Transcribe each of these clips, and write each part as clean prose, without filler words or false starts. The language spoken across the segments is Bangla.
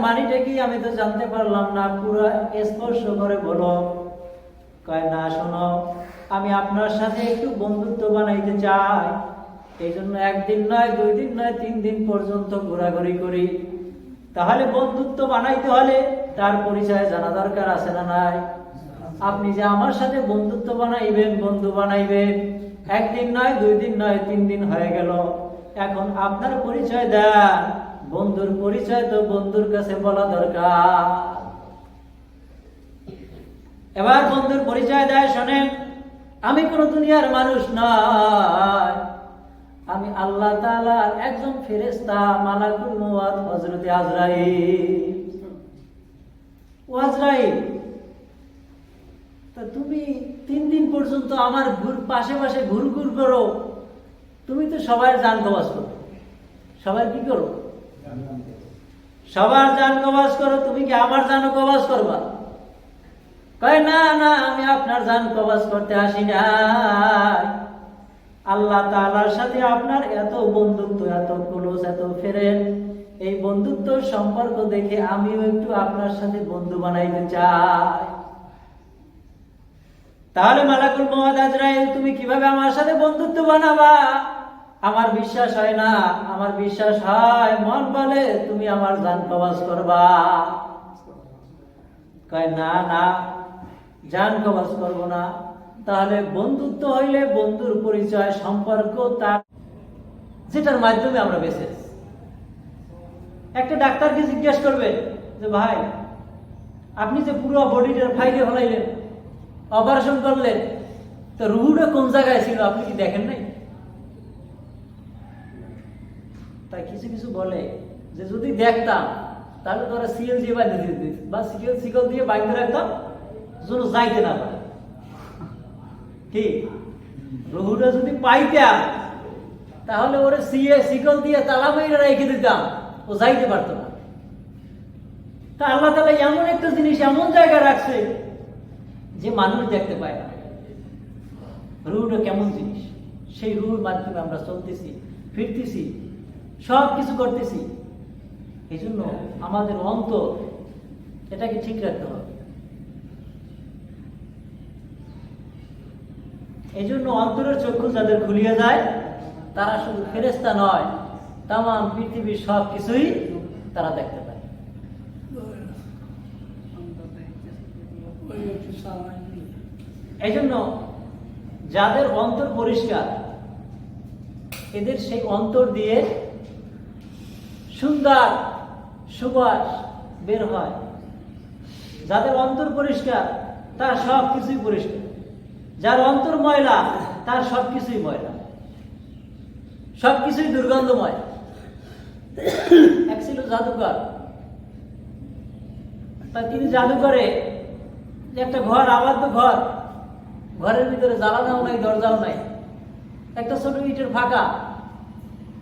মানিটা কি আমি তো জানতে পারলাম না, পুরো স্পর্শ করে বলো। কয় না, শোনো, আমি আপনার সাথে একটু বন্ধুত্ব বানাইতে চাই, এই জন্য একদিন নয়, 2 দিন নয়, 3 দিন পর্যন্ত ঘোরাঘুরি করি। তাহলে বন্ধুত্ব বানাইতে হলে তার পরিচয় জানা দরকার আছে না নাই? আপনি যে আমার সাথে বন্ধুত্ব বানাইবেন, বন্ধু বানাইবেন, একদিন নয়, 2 দিন নয়, 3 দিন হয়ে গেল, এখন আপনার পরিচয় দেন। বন্ধুর পরিচয় তো বন্ধুর কাছে বলা দরকার। এবার বন্ধুর পরিচয় দেয়, শোনেন, আমি কোন দুনিয়ার মানুষ নয়, আমি আল্লাহ তাআলার একজন ফেরেশতা, মালাকুল মওত, হযরতে আজরাইল। ও আজরাইল, তা তুমি 3 দিন পর্যন্ত আমার পাশে পাশে ঘুরঘুর করো, তুমি তো সবার জান কবজ করো। সবার কি করো? সবার জান কবজ করো, তুমি কি আমার জানও কবজ করবা? কয় না না, আমি আপনার জান কবজ করতে আসি না। আল্লাহ তাআলার সাথে আপনার এত বন্ধুত্ব, এত ক্লোজ, এত ফ্রেন্ড, এই বন্ধুত্ব সম্পর্ক দেখে আমিও একটু আপনার সাথে বন্ধু বানাইতে চাই। তাহলে মালাকুল মওত আজরাইল, তুমি কিভাবে আমার সাথে বন্ধুত্ব বানাবা? আমার বিশ্বাস হয় না। আমার বিশ্বাস হয়, মন বলে তুমি আমার জান কবজ করবা। কয় না না, জান কবজ করব না। তাহলে বন্ধুত্ব হইলে বন্ধুর পরিচয়, সম্পর্ক, তার যেটার মাধ্যমে আমরা বেঁচে আছি। একটা ডাক্তারকে জিজ্ঞেস করবে যে ভাই, আপনি যে পুরো বডিটার ফাইলে ফেলাইলেন, অপারেশন করলেন, তো রুহুটা কোন জায়গায় ছিল আপনি কি দেখেন নাই? তাই কিছু কিছু বলে যে যদি দেখতাম তাহলে তো ওরা সিএল দিয়ে বাইরে দিতে, বা সিকল দিয়ে বাইরে রাখতাম যেন যাইতে না পারে। কি রুহুটা যদি পাইতাম তাহলে ওরে সিকল দিয়ে তালা বাইরে রেখে দিতাম, ও যাইতে পারতো না। তা আল্লাহ তাআলা এমন একটা জিনিস এমন জায়গায় রাখছে যে মানুষ দেখতে পায় না। রুহটা কেমন জিনিস, সেই রুহের মাধ্যমে আমরা চলতেছি, ফিরতেছি, সব কিছু করতেছি। এই জন্য আমাদের অন্তর, এটাকে ঠিক রাখতে হবে। এই জন্য অন্তরের চক্ষু যাদের খুলিয়ে যায়, তারা শুধু ফেরেশতা নয়, তামাম পৃথিবীর সব কিছুই তারা দেখতে পায়। এই জন্য যাদের অন্তর পরিষ্কার, এদের সেই অন্তর দিয়ে সুন্দর সুবাস বের হয়। যাদের অন্তর পরিষ্কার, তার সব কিছুই পরিষ্কার। যার অন্তর ময়লা, তার সবকিছুই ময়লা, সবকিছুই দুর্গন্ধময়। এক ছিল জাদুকর, তা তিনি জাদু করে যে একটা ঘর, আবদ্ধ ঘর, ঘরের ভিতরে জ্বালানাও নাই, দরজাও নাই, একটা ছোট ইটের ফাঁকা।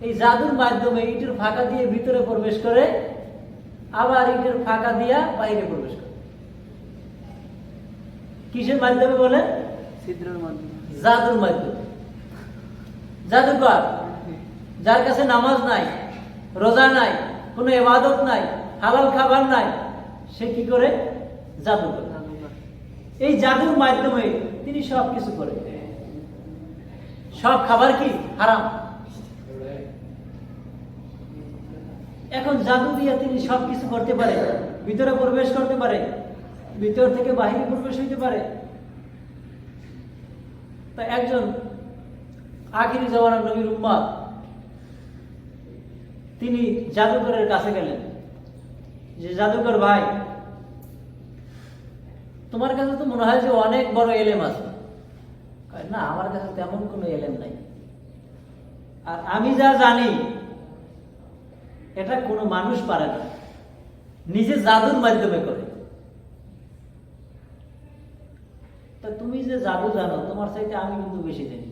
এই জাদুর মাধ্যমে ইটের ফাঁকা দিয়ে ভিতরে প্রবেশ করে, আবার ইটের ফাঁকা দিয়া বাইরে প্রবেশ করে। কিসের মাধ্যমে বলেন? ছিদ্রের মাধ্যমে, জাদুর মাধ্যমে। জাদুকর, যার কাছে নামাজ নাই, রোজা নাই, কোনো ইবাদত নাই, হালাল খাবার নাই, সে কি করে? জাদু করে। এই জাদুর মাধ্যমে তিনি সব কিছু করে। সব খাবার কি হারাম। এখন জাদু দিয়ে তিনি সবকিছু করতে পারে, ভিতরে প্রবেশ করতে পারে, ভিতর থেকে বাহিরে প্রবেশ হইতে পারে। তা একজন আখিরি জামানার নবীর উম্মত, তিনি জাদুকরের কাছে গেলেন যে জাদুকর ভাই, তোমার কাছে তো মনে হয় যে অনেক বড় এলেম আছে। না, আমার কাছে তেমন কোনো এলেম নাই, আর আমি যা জানি এটা কোনো মানুষ পারে না, নিজে জাদুর মাধ্যমে করে। তা তুমি যে জাদু জানো, তোমার চাইতে আমি কিন্তু বেশি জানি,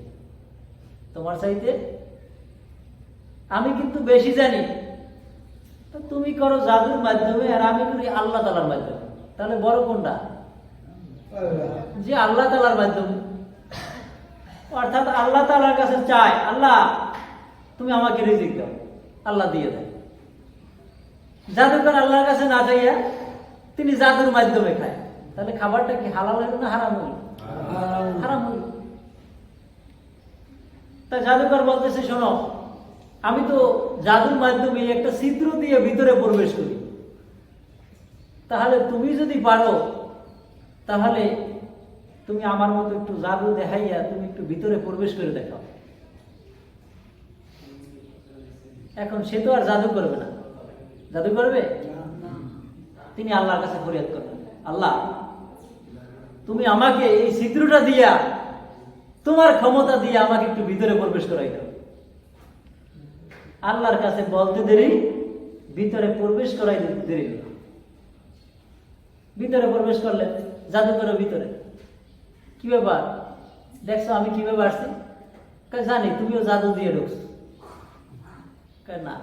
তোমার চাইতে আমি কিন্তু বেশি জানি। তো তুমি করো জাদুর মাধ্যমে, আর আমি করি আল্লাহ তাআলার মাধ্যমে। তাহলে বড় কোনটা? যে আল্লাহ তাআলার মাধ্যমে। অর্থাৎ আল্লাহ তাআলার কাছে চাই, আল্লাহ তুমি আমাকে রিজিক দাও, আল্লাহ দিয়ে দেয়। জাদুকর আল্লাহর কাছে না যাইয়া তিনি জাদুর মাধ্যমে খায়, তাহলে খাবারটা কি হালাল হইল না হারাম হইল? হারাম হইল। তা জাদুকর বলতেছে, শোনো, আমি তো জাদুর মাধ্যমে একটা ছিদ্র দিয়ে ভিতরে প্রবেশ করি, তাহলে তুমি যদি পারো তাহলে তুমি আমার মতো একটু জাদু দেখাইয়া তুমি একটু ভিতরে প্রবেশ করে দেখাও। এখন সে তো আর জাদু করবে না, জাদু করবে? তিনি আল্লাহর কাছে ফরিয়াদ করবেন, আল্লাহ তুমি আমাকে এই ছিদ্রটা দিয়া তোমার ক্ষমতা দিয়ে আমাকে একটু ভিতরে প্রবেশ করাই দাও। আল্লাহর কাছে বলতে দেরি, ভিতরে প্রবেশ করাই দিতে দেরি। ভিতরে প্রবেশ করলেন, জাদুকরের ভিতরে। কি ব্যাপার, দেখছো আমি কিভাবে আসছি? জানি তুমিও জাদু দিয়ে ঢুকছো। না,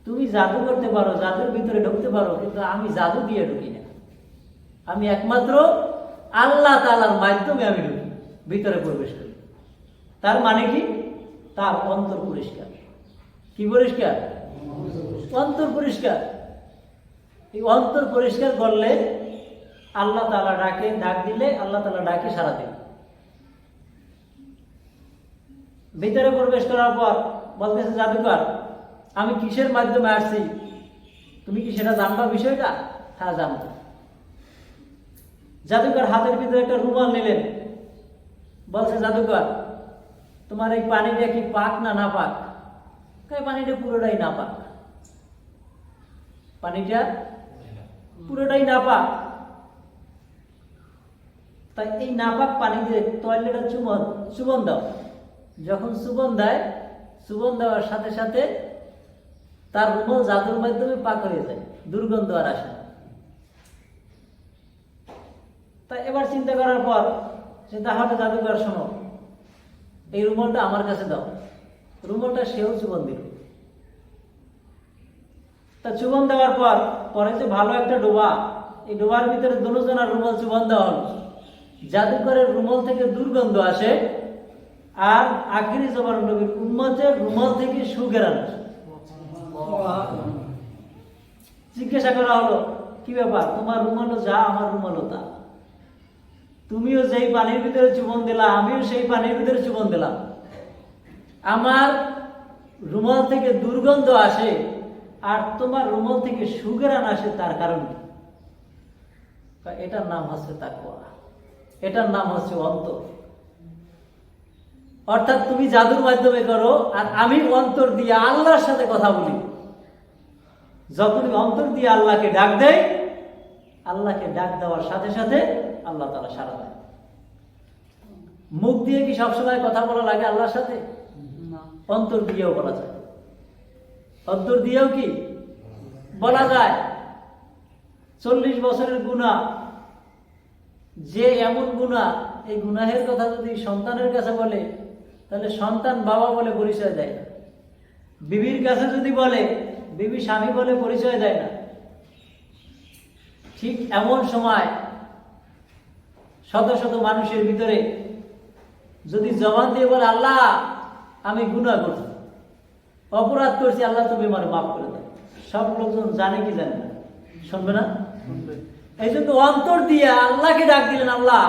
তুমি জাদু করতে পারো, জাদুর ভিতরে ঢুকতে পারো, কিন্তু আমি জাদু দিয়ে ঢুকি না। আমি একমাত্র আল্লাহ তাআলার মাধ্যমে আমি ঢুকি, ভিতরে প্রবেশ করি। তার মানে কি? তার অন্তর পরিষ্কার। কি পরিষ্কার? অন্তর পরিষ্কার। এই অন্তর পরিষ্কার করলে আল্লাহ তাআলা ডাকে, ডাক দিলে আল্লাহ তাআলা ডাকে সাড়া দেয়। ভিতরে প্রবেশ করার পর বলতেছে জাদুকর, আমি কিসের মাধ্যমে আসছি তুমি কি সেটা জানবা বিষয়টা? হ্যাঁ জানবো। জাদুকর হাতের ভিতরে একটা রুমাল নিলেন, বলছে জাদুকর তোমার এই পানিটা কি পাক না না পাক? পানিটা পুরোটাই না পাক। পানিটা পুরোটাই না পাক। তাই এই নাপাক পানিতে টয়লেটের চুবন দাও। যখন চুবন দেয়, চুবন দেওয়ার সাথে সাথে তার রুমাল জাদুর মাধ্যমে পাক হয়ে যায়, দুর্গন্ধ আর আসে না। তাই এবার চিন্তা করার পর সে তাহলে জাদুকর শোনো, এই রুমালটা আমার কাছে দাও। রুমালটা সেও চুবন দিল। তা চুবন দেওয়ার পর পরে যে ভালো একটা ডোবা, এই ডোবার ভিতরে দুজনের রুমাল চুবন দেওয়া হলো। জাদুকরের রুমাল থেকে দুর্গন্ধ আসে, আর আখিরি জবান নবীর উম্মতের রুমাল থেকে সুঘ্রাণ আসে। জিজ্ঞাসা করা হলো, কি ব্যাপার, তোমার রুমালও যা আমার রুমালও তা। তুমিও যেই পানির ভিতরে চুবন দিলা, আমিও সেই পানির ভিতরে চুবন দিলাম। আমার রুমাল থেকে দুর্গন্ধ আসে আর তোমার রুমাল থেকে সুঘ্রাণ আসে, তার কারণ কি? এটার নাম হচ্ছে তাকওয়া, এটার নাম হচ্ছে অন্তর। অর্থাৎ তুমি জাদুর মাধ্যমে করো আর আমি অন্তর দিয়ে আল্লাহর সাথে কথা বলি। যখনই অন্তর দিয়ে আল্লাহকে ডাক দেয়, আল্লাহকে ডাক দেওয়ার সাথে সাথে আল্লাহ তাআলা সাড়া দেয়। মুখ দিয়ে কি সবসময় কথা বলা লাগে আল্লাহর সাথে? অন্তর দিয়েও বলা যায়। অন্তর দিয়েও কি বলা যায়? 40 বছরের গুনাহ, যে এমন গুনাহ, এই গুনাহের কথা যদি সন্তানের কাছে বলে তাহলে সন্তান বাবা বলে পরিচয় দেয় না। বিবির কাছে যদি বলে, বিবি স্বামী বলে পরিচয় দেয় না। ঠিক এমন সময় শত শত মানুষের ভিতরে যদি জবান দিয়ে বলে আল্লাহ আমি গুনাহ করছি, অপরাধ করছি, আল্লাহ তুমি আমাকে মাফ করে দাও, সব লোকজন জানে কি জানে না? শুনবে না? এই জন্য অন্তর দিয়ে আল্লাহকে ডাক দিলেন, আল্লাহ,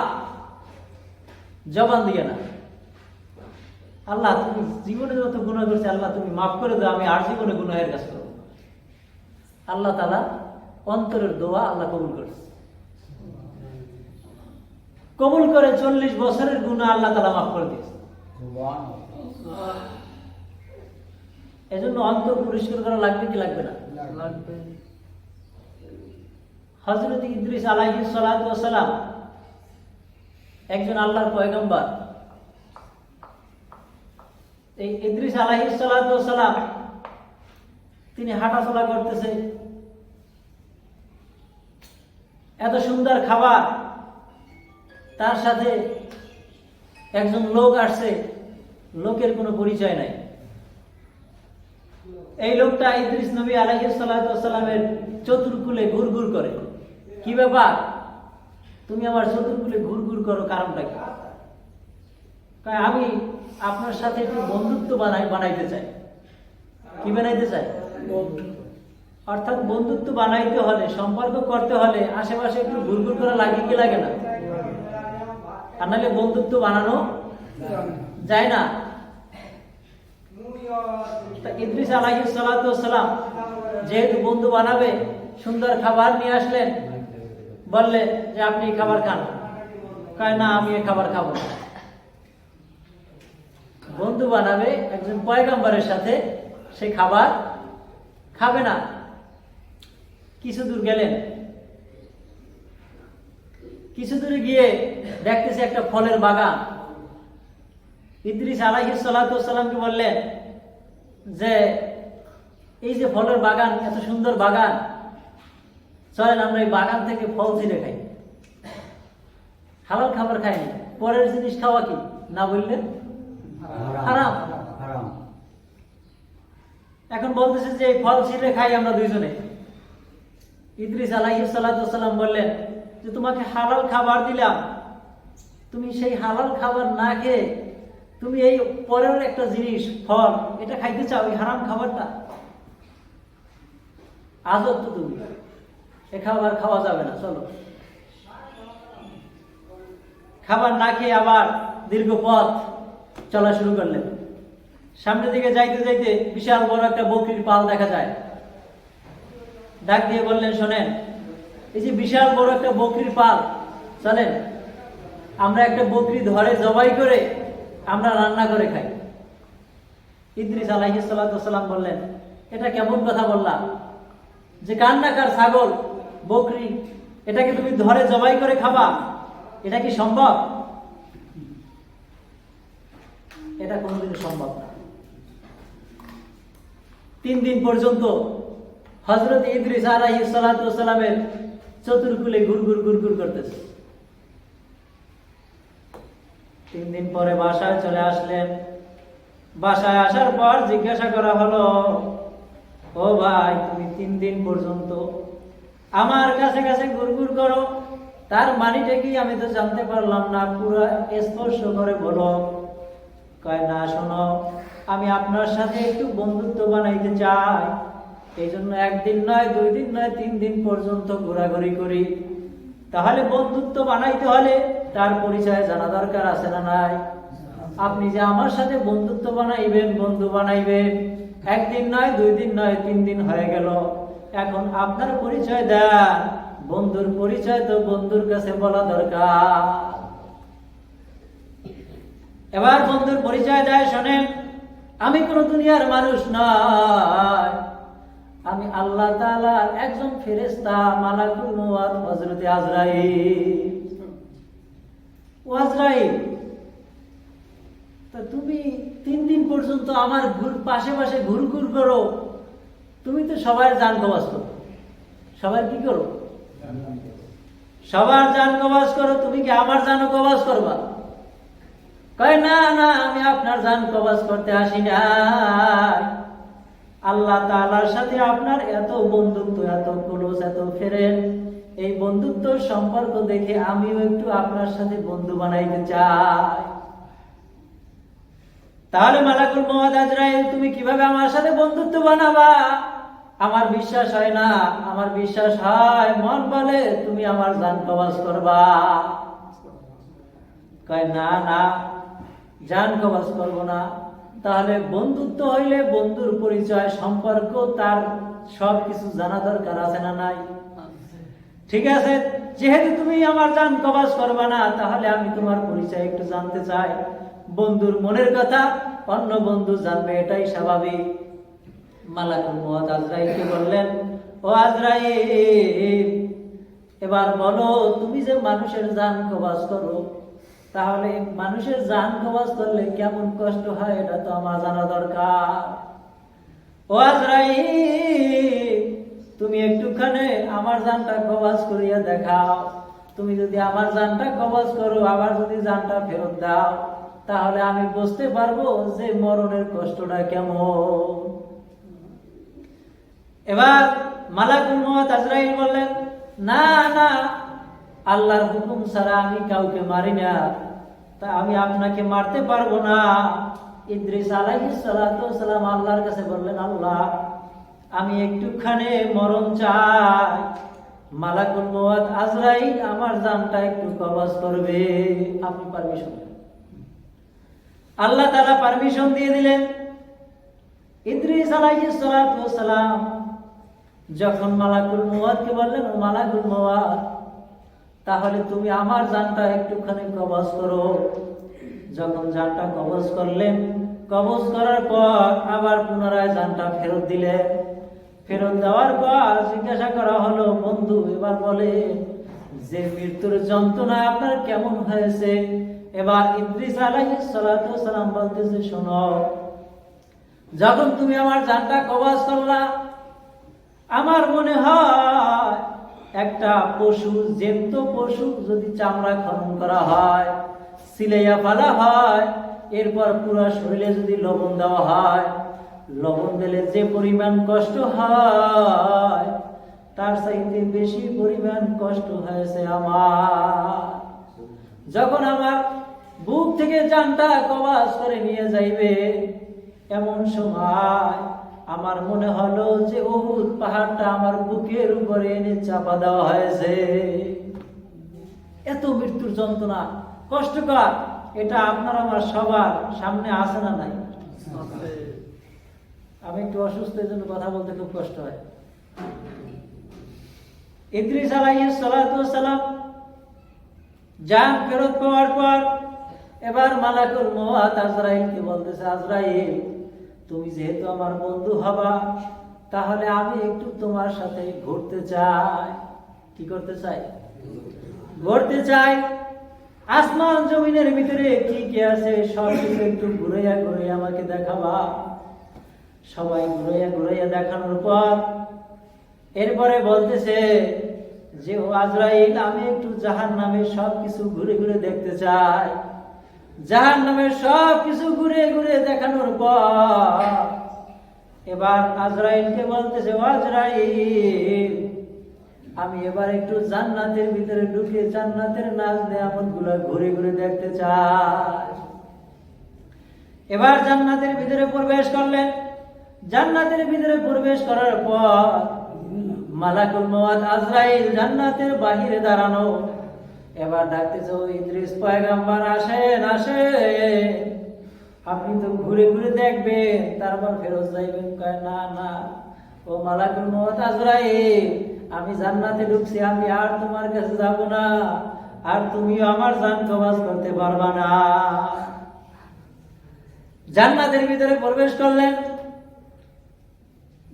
জবান দিয়ে না। আল্লাহ তুমি জীবনে যত গুনাহ করছি আল্লাহ তুমি মাফ করে দাও, আমি আর জীবনে গুনাহের কাজ করব। আল্লাহ তাআলা অন্তরের দোয়া আল্লাহ কবুল করেছে। কবুল করে 40 বছরের গুনাহ আল্লাহ তাআলা মাফ করে দিয়েছে। এজন্য অন্তর পরিষ্কার করা লাগবে কি লাগবে না? লাগবে। হযরত ইদ্রিস আলাইহিস সালাতু ওয়াস সালাম একজন আল্লাহর পয়গম্বর। এই ইদ্রিস আলাইহিস সালাতু ওয়াস সালাম তিনি হাঁটাচলা করতেছে, এত সুন্দর খাবার, তার সাথে একজন লোক আসছে, লোকের কোনো পরিচয় নাই। এই লোকটা ইদ্রিস নবী আলাইহিস সালাতু ওয়াস সালামের চতুর্কুলে ঘুরঘুর করে। কি ব্যাপার, তুমি আমার চতুর্কুলে ঘুরঘুর করো, কারণটা কি? আমি আপনার সাথে একটু বন্ধুত্ব বানাইতে চাই। কি বানাইতে চাই? অর্থাৎ বন্ধুত্ব বানাইতে হলে, সম্পর্ক করতে হলে আশেপাশে একটু ঘুরঘুর করা লাগে কি লাগে না? আর নাহলে বন্ধুত্ব বানানো যায় না। ইদ্রিস আলাইহিস সালাতু ওয়াস সালাম যেহেতু বন্ধু বানাবে, সুন্দর খাবার নিয়ে আসলেন, বললেন যে আপনি খাবার খান। কয় না, আমি এই খাবার খাবো না। বন্ধু বানাবে একজন পয়গম্বরের সাথে, সে খাবার খাবে না। কিছু দূর গেলেন, কিছু দূরে গিয়ে দেখতেছে একটা ফলের বাগান। ইদ্রিস আলাইহিস সালাতু ওয়াস সালামকে বললেন যে এই যে ফলের বাগান, এত সুন্দর বাগান, চলেন আমরা এই বাগান থেকে ফল ছিঁড়ে খাই। হালাল খাবার খাইনি, পরের জিনিস খাওয়া কি না বললেন হারাম। এখন বলতেছে যে এই ফল ছিঁড়ে খাই আমরা দুইজনে। ইদ্রিস আলাইহিস সালাতু ওয়াস সালাম বললেন যে তোমাকে হালাল খাবার দিলাম, তুমি সেই হালাল খাবার না খেয়ে তুমি এই পরের একটা জিনিস ফল এটা খাইতে চাও, এই হারাম খাবারটা। আজব তো, তুমি এ খাবার খাওয়া যাবে না, চলো। খাবার না খেয়ে আবার দীর্ঘ পথ চলা শুরু করলেন। সামনের দিকে যাইতে যাইতে বিশাল বড় একটা বকরির পাল দেখা যায়। ডাক দিয়ে বললেন, শোনেন, এই যে বিশাল বড় একটা বকরির পাল, চলেন আমরা একটা বকরি ধরে জবাই করে আমরা রান্না করে খাই। ইদ্রিস আলাইহিস সালাতু ওয়াস সালাম বললেন, এটা কেমন কথা বললাম যে কান্নাকার ছাগল, বকরি, এটাকে তুমি ধরে জবাই করে খাবা? এটা কি সম্ভব? এটা কোনোদিন সম্ভব না। 3 দিন পর্যন্ত হযরত ইদ্রিস আলাইহিস সালাতু ওয়াস সালামের চতুর্কুলে গুড়গুড় গুড়গুড় করতেছে। 3 দিন পরে বাসায় চলে আসলেন। বাসায় আসার পর জিজ্ঞাসা করা হলো, ও ভাই, তুমি 3 দিন পর্যন্ত আমার কাছে কাছে গুড়গুড় করো, তার মানেটা কি আমি তো জানতে পারলাম না, পুরো স্পর্শ করে বলো। কয় না, শোনো, আমি আপনার সাথে একটু বন্ধুত্ব বানাইতে চাই, এই জন্য 1 দিন নয়, 2 দিন নয়, 3 দিন পর্যন্ত ঘোরাঘুরি করি। তাহলে বন্ধুত্ব বানাইতে হলে তার পরিচয় জানা দরকার আছে না নাই? আপনি যে আমার সাথে বন্ধুত্ব বানাইবেন, বন্ধু বানাইবেন, 1 দিন নয়, 2 দিন নয়, 3 দিন হয়ে গেল, এখন আপনার পরিচয় দেন। বন্ধুর পরিচয় তো বন্ধুর কাছে বলা দরকার। এবার বন্ধুর পরিচয় দেয়, শোনেন, আমি কোন দুনিয়ার মানুষ নয়, আমি আল্লাহ তাআলার একজন ফেরেশতা, মালাকুল মওত, হযরত আজরাইল। ও আজরাইল, তা তুমি 3 দিন পর্যন্ত আমার পাশে পাশে ঘুরঘুর করো, তুমি তো সবার জান কবাজ করো। সবার কি করো? সবার জান কবাজ করো, তুমি কি আমার জানও কবাজ করবা? কয় না না, আমি আপনার জান কবাজ করতে আসি না। আল্লাহ তাআলার সাথে আপনার এত বন্ধুত্ব, এত ক্লোজ, এত ফ্রেন্ড, এই বন্ধুত্ব সম্পর্ক দেখে আমিও একটু আপনার সাথে বন্ধু বানাইতে চাই। তাহলে মালাকুল মওত আজরাইল, তুমি কিভাবে আমার সাথে বন্ধুত্ব বানাবা? আমার বিশ্বাস হয় না। আমার বিশ্বাস হয়, মন বলে তুমি আমার জান কবাজ করবা। কয় না না, জান কবাজ করব না। তাহলে বন্ধুত্ব হইলে বন্ধুর পরিচয়, সম্পর্ক, তার সবকিছু জানা দরকার আছে না নাই? ঠিক আছে, যেহেতু তুমি আমার জান কবাজ করবা না, তাহলে আমি তোমার পরিচয় একটু জানতে চাই। বন্ধুর মনের কথা অন্য বন্ধু জানবে, এটাই স্বাভাবিক। মালাকুল মওত আজরাইলকে বললেন, ও আজরাইল, এবার বলো, তুমি যে মানুষের জান কবাজ করো, তাহলে মানুষের জান কবাজ করলে কেমন কষ্ট হয়, এটা তো আমার জানা দরকার। ও আজরাইল, তুমি একটুখানি আমার জানটা কবাজ করিয়া দেখাও। তুমি যদি আমার জানটা কবাজ করো, আবার যদি জানটা ফেরত দাও, তাহলে আমি বুঝতে পারবো যে মরণের কষ্টটা কেমন। এবার মালাকুল মওত আজরাইল বললেন, না না, আল্লাহর হুকুম ছাড়া আমি কাউকে মারি না, তা আমি আপনাকে মারতে পারবো না। ইদ্রিস আলাইহিস সালাতু ওয়াস সালাম আল্লাহর কাছে বললেন, আল্লাহ, আমি একটুখানি মরণ চাই, মালাকুল মওত আজরাইল আমার জানটা একটু কবজ করবে, আপনি পারমিশন দেন। আল্লাহ তাআলা পারমিশন দিয়ে দিলেন। ইদ্রিস আলাইহিস সালাতু ওয়াস সালাম যখন মালাকুল মওতকে বললেন, ও মালাকুল মওত, তাহলে তুমি আমার জানটা একটুখানি কবজ করো। যখন জানটা কবজ করলেন, কবজ করার পর আবার পুনরায় জানটা ফেরত দিলেন। ফেরত দেওয়ার পর জিজ্ঞাসা করা হলো, বন্ধু এবার বলে যে মৃত্যুর যন্ত্রণা আপনার কেমন হয়েছে? এবার ইদ্রিস আলাইহিস সালাতু ওয়াস সালাম বলতেছে, শোনো, যখন তুমি আমার জানটা কবজ করলা, আমার মনে হয় একটা পশু, জ্যান্ত পশু যদি চামড়া খনন করা হয়, সিলাইয়া ফেলা হয়, এরপর পুরো শরীরে যদি লবণ দেওয়া হয়, লবণ দিলে যে পরিমাণ কষ্ট হয় তার চাইতে বেশি পরিমাণ কষ্ট হয়েছে আমার। যখন আমার বুক থেকে জানটা কবজ করে নিয়ে যাইবে, এমন সময় আমার মনে হলো যে উহুদ পাহাড়টা আমার বুকের উপরে এনে চাপা দেওয়া হয়েছে। এত মৃত্যুর যন্ত্রণা কষ্টকর, এটা আপনার আমার সবার সামনে আছে না নাই? আমি একটু অসুস্থ, এই জন্য কথা বলতে খুব কষ্ট হয়। ইদ্রিস আলাইহিস সালাতু ওয়াস সালাম জান ফেরত পাওয়ার পর এবার মালাকুল মওত আজরাইলকে বলতেছে, আজরাইল তুমি যেহেতু আমার বন্ধু হবা, তাহলে আমি একটু তোমার সাথে ঘুরতে চাই। কি করতে চাই? ঘুরতে চাই। আসমান জমিনের ভিতরে কি কি আছে সব কিছু একটু ঘুরাইয়া ঘুরাইয়া আমাকে দেখাবা। সবাই ঘুরাইয়া ঘুরাইয়া দেখানোর পর এরপরে বলতেছে যে, ও আজরাইল, আমি একটু জাহান্নামের সব কিছু ঘুরে ঘুরে দেখতে চাই। জাহান্নামের সব কিছু ঘুরে ঘুরে দেখানোর পর এবার আজরাইলকে বলতেছে, ও আজরাইল, আমি এবার একটু জান্নাতের ভিতরে ঢুকে জান্নাতের নাজ নেয়ামত গুলা ঘুরে ঘুরে দেখতে চাই। এবার জান্নাতের ভিতরে প্রবেশ করলেন। জান্নাতের ভিতরে প্রবেশ করার পর মালাকুল মওত আজরাইল জান্নাতের বাহিরে দাঁড়ানো। এবার ডাকতেছে, ও ইদ্রিস পয়গম্বর, আসেন আসেন, আপনি তো ঘুরে ঘুরে দেখবেন তারপর ফেরত যাইবেন। কয়, না না, ও মালাকুল মওত আজরাইল, আমি জান্নাতে ঢুকছি, আমি আর তোমার কাছে যাব না, আর তুমিও আমার জান কবজ করতে পারবা না। জান্নাতের ভিতরে প্রবেশ করলেন।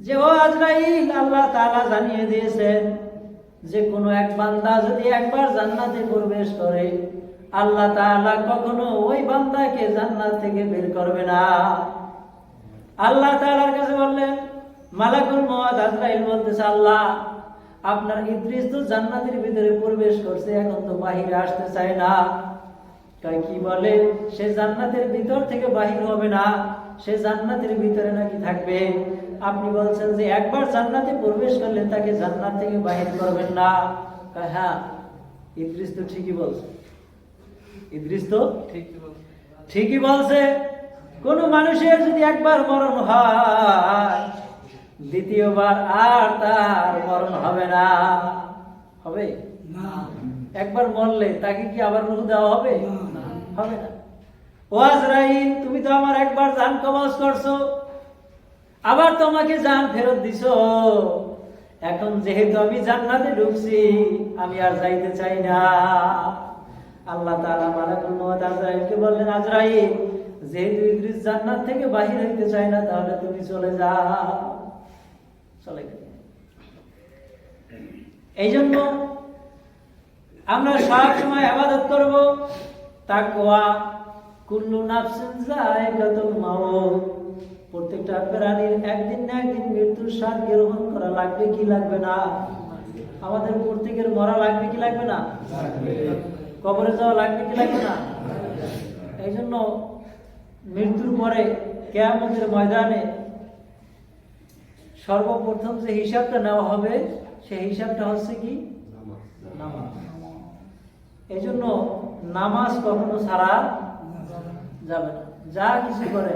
যে ও আজরাইল, আল্লাহ তাআলা জানিয়ে দিয়েছেন যে কোনো এক বান্দা যদি একবার জান্নাতে প্রবেশ করে, আল্লাহ তাআলা কখনো ওই বান্দাকে জান্নাত থেকে বের করবে না। আল্লাহ তাআলার কাছে বললেন, মালাকুল মওত আজরাইল বলতেছে, আল্লাহ, আপনার ইদ্রিস তো জান্নাতের ভিতরে প্রবেশ করছে, এখন তো বাহিরে আসতে চায় না। কয়, কি বলে? সে জান্নাতের ভিতর থেকে বাহির হবে না, সে জান্নাতের ভিতরে নাকি থাকবে। আপনি বলছেন যে একবার জান্নাতে প্রবেশ করলে তাকে জান্নাত থেকে বাহির করবেন না। কয়, হ্যাঁ, ইদ্রিস তো ঠিকই বলছে। ইদ্রিস তো ঠিকই বলছে। কোন মানুষের যদি একবার মরণ হয়, দ্বিতীয়বার আর তার মরণ হবে না। হবে না? একবার মরলে তাকে কি আবার রূহ দেওয়া হবে? হবে না। ও আজরাইল, তুমি তো আমার একবার জান কবজ করছো, আবার তোমাকে জান ফেরত দিছো। এখন যেহেতু আমি জান্নাতে ঢুকছি, আমি আর যাইতে চাই না। আল্লাহ তাআলা মালাকুল মওত আজরাইলকে বললেন, আজরাইল, যেহেতু ইদ্রিস জান্নাত থেকে বাহির হইতে চায় না, তাহলে তুমি চলে যাও। চলে গেল। এই জন্য আমরা সব সময় ইবাদত করব তাকওয়া। কুল্লু নাফসিন যায়কাতুল মাউত, প্রত্যেকটা প্রাণীর একদিন না একদিন মৃত্যুর স্বাদ গ্রহণ করা লাগবে কি লাগবে না? আমাদের প্রত্যেকের মরা লাগবে কি লাগবে না? কবরে যাওয়া লাগবে কি লাগবে না? এই জন্য মৃত্যুর পরে কিয়ামতের ময়দানে সর্বপ্রথম যে হিসাবটা নেওয়া হবে, সেই হিসাবটা হচ্ছে কি? নামাজ। এই জন্য নামাজ কখনো ছাড়া যাবে না। যা কিছু করে